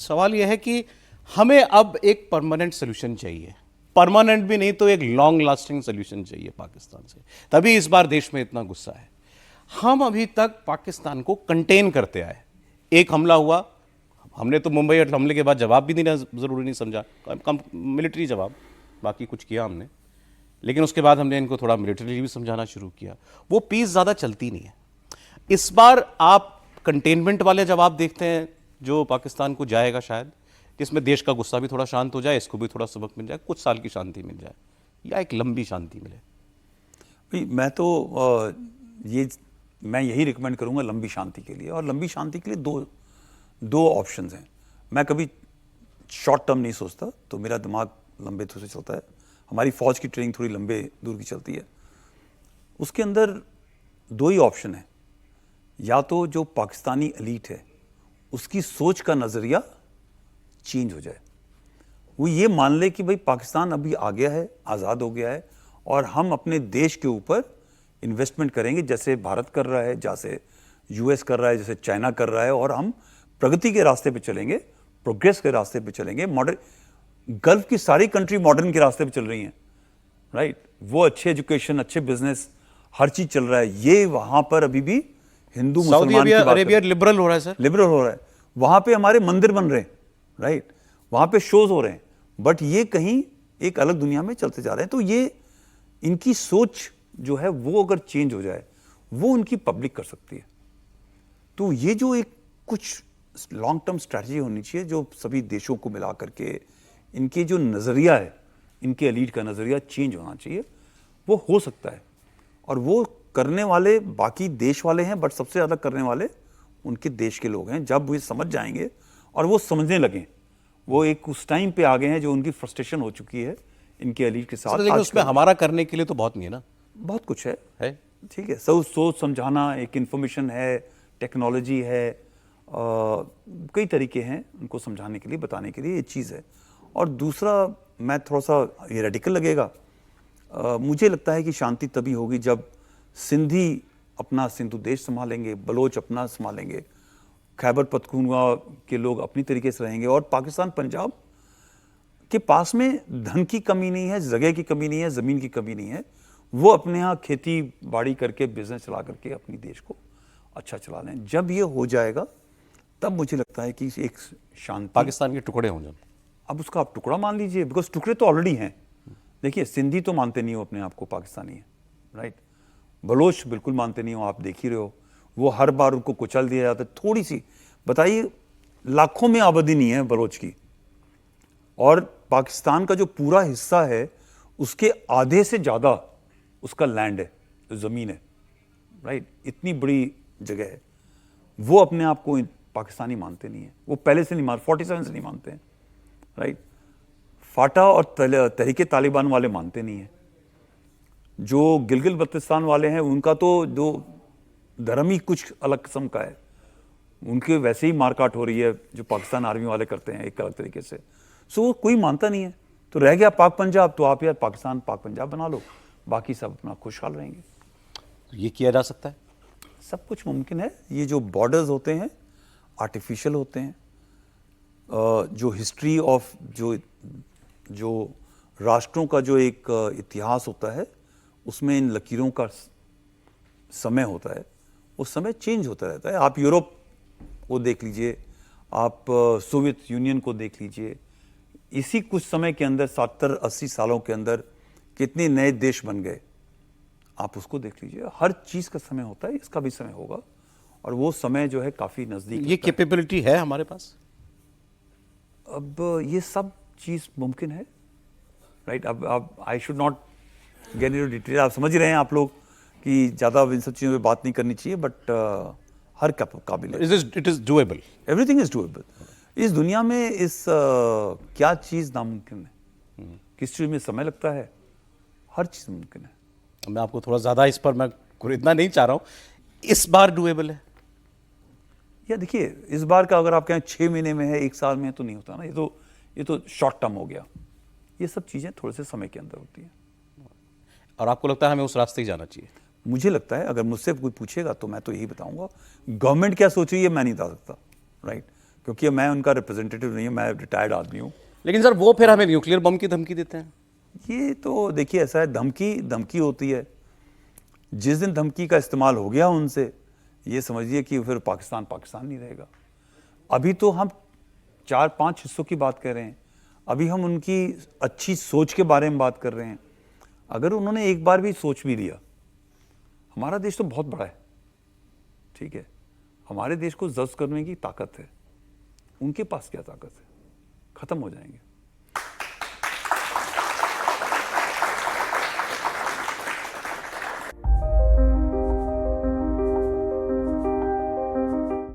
सवाल यह है कि हमें अब एक परमानेंट सोल्यूशन चाहिए, परमानेंट भी नहीं तो एक लॉन्ग लास्टिंग सोल्यूशन चाहिए पाकिस्तान से, तभी इस बार देश में इतना गुस्सा है। हम अभी तक पाकिस्तान को कंटेन करते आए। एक हमला हुआ, हमने तो मुंबई हमले के बाद जवाब भी देना जरूरी नहीं समझा, कम मिलिट्री जवाब, बाकी कुछ किया हमने, लेकिन उसके बाद हमने इनको थोड़ा मिलिट्री भी समझाना शुरू किया। वो पीस ज़्यादा चलती नहीं है। इस बार आप कंटेनमेंट वाले जवाब देखते हैं जो पाकिस्तान को जाएगा शायद, जिसमें देश का गुस्सा भी थोड़ा शांत हो जाए, इसको भी थोड़ा सबक मिल जाए, कुछ साल की शांति मिल जाए, या एक लंबी शांति मिले। भाई मैं तो मैं यही रिकमेंड करूंगा लंबी शांति के लिए, और लंबी शांति के लिए दो ऑप्शंस हैं। मैं कभी शॉर्ट टर्म नहीं सोचता, तो मेरा दिमाग लंबे दूर से चलता है। हमारी फौज की ट्रेनिंग थोड़ी लंबे दूर की चलती है। उसके अंदर दो ही ऑप्शन है, या तो जो पाकिस्तानी एलीट है उसकी सोच का नज़रिया चेंज हो जाए, वो ये मान ले कि भाई पाकिस्तान अभी आ गया है, आज़ाद हो गया है, और हम अपने देश के ऊपर इन्वेस्टमेंट करेंगे जैसे भारत कर रहा है, जैसे यूएस कर रहा है, जैसे चाइना कर रहा है, और हम प्रगति के रास्ते पे चलेंगे, प्रोग्रेस के रास्ते पे चलेंगे। मॉडर्न गल्फ की सारी कंट्री मॉडर्न के रास्ते पे चल रही हैं, राइट। वो अच्छे एजुकेशन, अच्छे बिजनेस, हर चीज चल रहा है। ये वहां पर अभी भी हिंदू मुसलमान की बात अरेबिया लिबरल हो रहा है सर, लिबरल हो रहा है। वहां पे हमारे मंदिर बन रहे हैं, राइट, वहां पे शोज हो रहे हैं, बट ये कहीं एक अलग दुनिया में चलते जा रहे हैं। तो ये इनकी सोच जो है वो अगर चेंज हो जाए, वो उनकी पब्लिक कर सकती है। तो ये जो एक कुछ लॉन्ग टर्म स्ट्रैटेजी होनी चाहिए जो सभी देशों को मिला करके, इनके जो नज़रिया है, इनके एलीट का नज़रिया चेंज होना चाहिए, वो हो सकता है। और वो करने वाले बाकी देश वाले हैं, बट सबसे ज़्यादा करने वाले उनके देश के लोग हैं। जब वो समझ जाएंगे और वो समझने लगें, वो एक उस टाइम पे आ गए हैं जो उनकी फ्रस्ट्रेशन हो चुकी है इनके एलीट के साथ। लेकिन उसमें हमारा करने के लिए तो बहुत नहीं है ना, बहुत कुछ है, ठीक है। सोच समझाना, एक इंफॉर्मेशन है, टेक्नोलॉजी है, कई तरीके हैं उनको समझाने के लिए, बताने के लिए, ये चीज़ है। और दूसरा, मैं थोड़ा सा ये रेडिकल लगेगा, मुझे लगता है कि शांति तभी होगी जब सिंधी अपना सिंधु देश संभालेंगे, बलोच अपना संभालेंगे, खैबर पख्तूनख्वा के लोग अपनी तरीके से रहेंगे, और पाकिस्तान पंजाब के पास में धन की कमी नहीं है, जगह की कमी नहीं है, ज़मीन की कमी नहीं है। वो अपने यहाँ खेती बाड़ी करके, बिजनेस चला करके अपनी देश को अच्छा चला लें। जब ये हो जाएगा तब मुझे लगता है कि एक शांति, पाकिस्तान के टुकड़े हों जब, अब उसका आप टुकड़ा मान लीजिए, बिकॉज टुकड़े तो ऑलरेडी हैं। देखिए, सिंधी तो मानते नहीं हो अपने आप को पाकिस्तानी है, राइट। बलोच बिल्कुल मानते नहीं हो, आप देख ही रहे हो, वो हर बार उनको कुचल दिया जाता है। थोड़ी सी बताइए, लाखों में आबादी नहीं है बलोच की, और पाकिस्तान का जो पूरा हिस्सा है उसके आधे से ज़्यादा उसका लैंड है, ज़मीन है, राइट। इतनी बड़ी जगह है। वो अपने आप को पाकिस्तानी मानते नहीं है, वो पहले से नहीं मानते, 47 से नहीं मानते हैं, राइट। फाटा और तहरीके तालिबान वाले मानते नहीं हैं। जो गिलगित बल्तिस्तान वाले हैं उनका तो जो धर्म ही कुछ अलग किस्म का है, उनके वैसे ही मारकाट हो रही है जो पाकिस्तान आर्मी वाले करते हैं एक अलग तरीके से। सो वो कोई मानता नहीं है। तो रह गया पाक पंजाब, तो आप यार पाकिस्तान पाक पंजाब बना लो, बाकी सब अपना खुशहाल रहेंगे। ये किया जा सकता है, सब कुछ मुमकिन है। ये जो बॉर्डर्स होते हैं आर्टिफिशियल होते हैं, जो हिस्ट्री ऑफ जो राष्ट्रों का जो एक इतिहास होता है, उसमें इन लकीरों का समय होता है, वो समय चेंज होता रहता है। आप यूरोप को देख लीजिए, आप सोवियत यूनियन को देख लीजिए, इसी कुछ समय के अंदर 70-80 सालों के अंदर कितने नए देश बन गए, आप उसको देख लीजिए। हर चीज़ का समय होता है, इसका भी समय होगा, और वो समय जो है काफ़ी नज़दीक। ये कैपेबिलिटी है हमारे पास, अब ये सब चीज़ मुमकिन है, राइट। अब I should not get into detail, आप समझ रहे हैं आप लोग कि ज़्यादा इन सब चीज़ों पे बात नहीं करनी चाहिए, बट हर काबिल है। It is doable, everything is doable. इस दुनिया में क्या चीज़ नामुमकिन है? किस चीज़ में समय लगता है? हर चीज़ मुमकिन है। मैं आपको थोड़ा ज़्यादा इस पर मैं इतना नहीं चाह रहा हूँ, इस बार डूएबल है या देखिए, इस बार का अगर आप कहें 6 महीने में है, 1 साल में है, तो नहीं होता ना। ये तो शॉर्ट टर्म हो गया। ये सब चीज़ें थोड़े से समय के अंदर होती हैं। और आपको लगता है हमें उस रास्ते ही जाना चाहिए? मुझे लगता है, अगर मुझसे कोई पूछेगा तो मैं तो यही बताऊंगा। गवर्नमेंट क्या सोच रही है मैं नहीं बता सकता, राइट। क्योंकि मैं उनका रिप्रेजेंटेटिव नहीं हूँ, मैं रिटायर्ड आदमी हूँ। लेकिन सर वो फिर हमें न्यूक्लियर बम की धमकी देते हैं। ये तो देखिए ऐसा है, धमकी धमकी होती है। जिस दिन धमकी का इस्तेमाल हो गया उनसे, ये समझिए कि फिर पाकिस्तान पाकिस्तान नहीं रहेगा। अभी तो हम 4-5 हिस्सों की बात कर रहे हैं, अभी हम उनकी अच्छी सोच के बारे में बात कर रहे हैं। अगर उन्होंने एक बार भी सोच भी लिया, हमारा देश तो बहुत बड़ा है, ठीक है, हमारे देश को जब्त करने की ताकत है, उनके पास क्या ताकत है? खत्म हो जाएंगे।